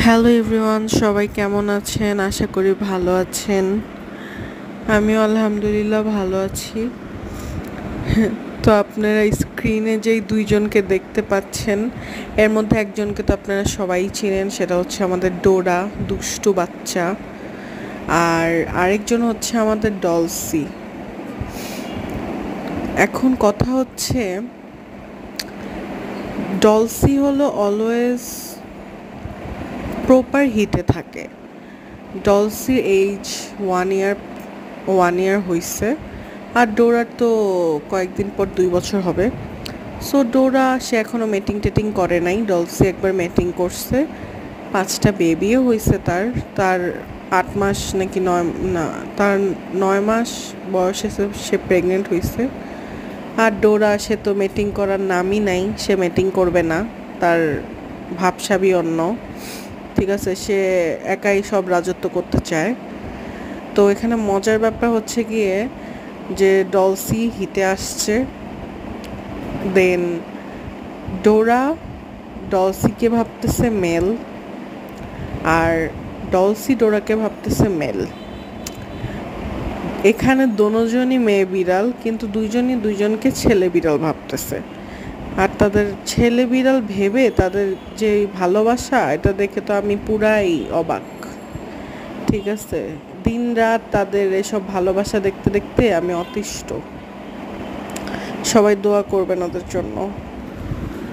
Hello everyone, সবাই কেমন আছেন? আশা করি ভালো আছেন। আমিও আলহামদুলিল্লাহ ভালো আছি। তো আপনারা স্ক্রিনে যেই দুইজনকে দেখতে পাচ্ছেন, এর মধ্যে একজনকে তো আপনারা সবাই চিনেন, সেটা হচ্ছে আমাদের ডোরা, দুষ্টু বাচ্চা। আর আরেকজন হচ্ছে আমাদের ডলসি। এখন কথা হচ্ছে, ডলসি হলো অলওয়েজ প্রপার হিটে থাকে। ডলসির এইজ 1 ইয়ার হয়েছে, আর ডোরার তো কয়েকদিন পর 2 বছর হবে। সো ডোরা সে এখনও মেটিং টেটিং করে নাই। ডলসি একবার মেটিং করছে, 5টা বেবিও হয়েছে তার তার 8 মাস নাকি 9, না, তার 9 মাস বয়সে সে প্রেগনেন্ট হয়েছে। আর ডোরা সে তো মেটিং করার নামই নাই, সে মেটিং করবে না, তার ভাবসাবই অন্য। ঠিক আছে, সে একাই সব রাজত্ব করতে চায়। তো এখানে মজার ব্যাপার হচ্ছে গিয়ে যে ডলসি হিটে আসছে, দেন ডোরা ডলসিকে ভাবতেছে মেল, আর ডলসি ডোরাকে ভাবতেছে মেল। এখানে দুজনই মেয়ে বিড়াল, কিন্তু দুইজনই দুইজনকে ছেলে বিড়াল ভাবতেছে। আর তাদের ছেলে বিড়াল ভেবে তাদের যে ভালোবাসা, এটা দেখে তো আমি পুরাই অবাক। ঠিক আছে, দিন রাত তাদের এসব ভালোবাসা দেখতে দেখতে আমি অতিষ্ঠ। সবাই দোয়া করবেন ওদের জন্য।